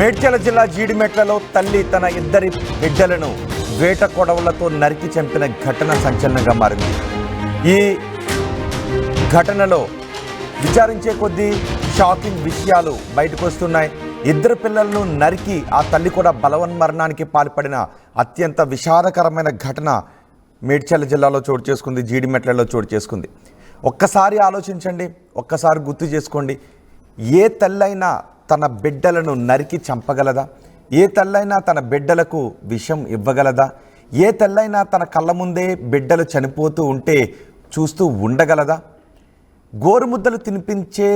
మేడ్చల్ జిల్లా జీడిమెట్లలో తల్లి తన ఇద్దరి బిడ్డలను వేట కొడవలతో నరికి చంపిన ఘటన సంచలనంగా మారింది. ఈ ఘటనలో విచారించే కొద్దీ షాకింగ్ విషయాలు బయటకు వస్తున్నాయి. ఇద్దరు పిల్లలను నరికి ఆ తల్లి కూడా బలవన్మరణానికి పాల్పడిన అత్యంత విషాదకరమైన ఘటన మేడ్చల్ జిల్లాలో చోటు చేసుకుంది, జీడిమెట్లలో చోటు చేసుకుంది. ఒక్కసారి ఆలోచించండి, ఒక్కసారి గుర్తు చేసుకోండి. ఏ తల్లైనా తన బిడ్డలను నరికి చంపగలదా? ఏ తల్లైనా తన బిడ్డలకు విషం ఇవ్వగలదా? ఏ తల్లైనా తన కళ్ళ ముందే బిడ్డలు చనిపోతూ ఉంటే చూస్తూ ఉండగలదా? గోరుముద్దలు తినిపించే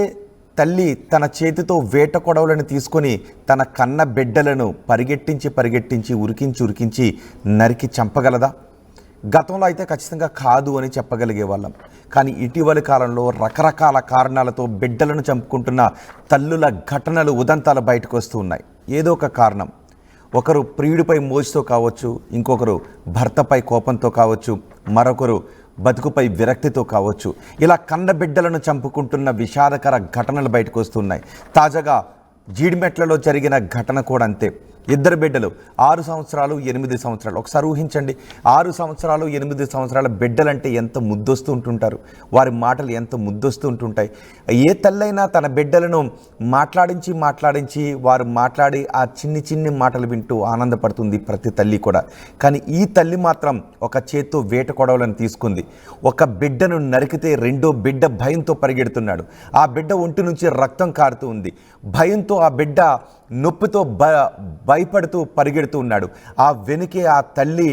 తల్లి తన చేతితో వేట కొడవలను తీసుకొని తన కన్న బిడ్డలను పరిగెట్టించి ఉరికించి నరికి చంపగలదా? గతంలో అయితే ఖచ్చితంగా కాదు అని చెప్పగలిగే వాళ్ళం. కానీ ఇటీవలి కాలంలో రకరకాల కారణాలతో బిడ్డలను చంపుకుంటున్న తల్లుల ఘటనలు ఉదంతాలు బయటకు వస్తూ ఉన్నాయి. ఏదో ఒక కారణం, ఒకరు ప్రియుడిపై మోజుతో కావచ్చు, ఇంకొకరు భర్తపై కోపంతో కావచ్చు, మరొకరు బతుకుపై విరక్తితో కావచ్చు. ఇలా కన్న బిడ్డలను చంపుకుంటున్న విషాదకర ఘటనలు బయటకు వస్తున్నాయి. తాజాగా జీడిమెట్లలో జరిగిన ఘటన కూడా అంతే. ఇద్దరు బిడ్డలు 6 సంవత్సరాలు 8 సంవత్సరాలు. ఒకసారి ఊహించండి, 6 సంవత్సరాలు 8 సంవత్సరాల బిడ్డలంటే ఎంత ముద్దొస్తూ ఉంటుంటారు, వారి మాటలు ఎంత ముద్దొస్తూ ఉంటుంటాయి. ఏ తల్లైనా తన బిడ్డలను మాట్లాడించి వారు మాట్లాడి ఆ చిన్ని మాటలు వింటూ ఆనందపడుతుంది ప్రతి తల్లి కూడా. కానీ ఈ తల్లి మాత్రం ఒక చేత్తో వేట కొడవలను తీసుకుంది. ఒక బిడ్డను నరికితే రెండో బిడ్డ భయంతో పరిగెడుతున్నాడు. ఆ బిడ్డ ఒంటి నుంచి రక్తం కారుతూ ఉంది. భయంతో ఆ బిడ్డ నొప్పితో భయపడుతూ పరిగెడుతూ ఉన్నాడు. ఆ వెనుకే ఆ తల్లి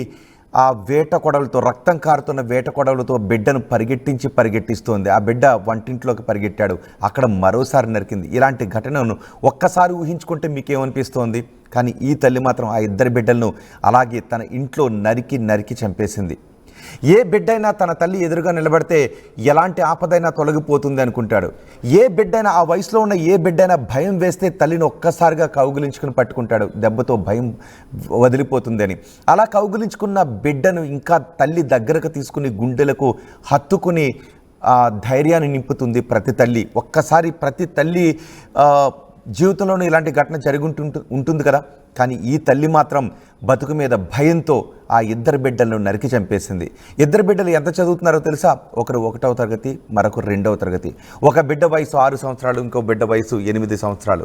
ఆ వేట కొడవలతో, రక్తం కారుతున్న వేట కొడవలతో బిడ్డను పరిగెట్టిస్తోంది. ఆ బిడ్డ వంటింట్లోకి పరిగెట్టాడు, అక్కడ మరోసారి నరికింది. ఇలాంటి ఘటనను ఒక్కసారి ఊహించుకుంటే మీకేమనిపిస్తోంది? కానీ ఈ తల్లి మాత్రం ఆ ఇద్దరి బిడ్డలను అలాగే తన ఇంట్లో నరికి చంపేసింది. ఏ బిడ్డైనా తన తల్లి ఎదురుగా నిలబడితే ఎలాంటి ఆపదైనా తొలగిపోతుంది అనుకుంటాడు. ఏ బిడ్డైనా, ఆ వయసులో ఉన్న ఏ బిడ్డైనా భయం వేస్తే తల్లిని ఒక్కసారిగా కౌగిలించుకుని పట్టుకుంటాడు, దెబ్బతో భయం వదిలిపోతుందని. అలా కౌగిలించుకున్న బిడ్డను ఇంకా తల్లి దగ్గరకు తీసుకుని గుండెలకు హత్తుకుని ధైర్యాన్ని నింపుతుంది ప్రతి తల్లి. ఒక్కసారి ప్రతి తల్లి జీవితంలోనూ ఇలాంటి ఘటన జరిగి ఉంటుంది కదా. కానీ ఈ తల్లి మాత్రం బతుకు మీద భయంతో ఆ ఇద్దరు బిడ్డలను నరికి చంపేసింది. ఇద్దరు బిడ్డలు ఎంత చదువుతున్నారో తెలుసా? ఒకరు 1వ తరగతి, మరొకరు 2వ తరగతి. ఒక బిడ్డ వయసు 6 సంవత్సరాలు, ఇంకో బిడ్డ వయసు 8 సంవత్సరాలు.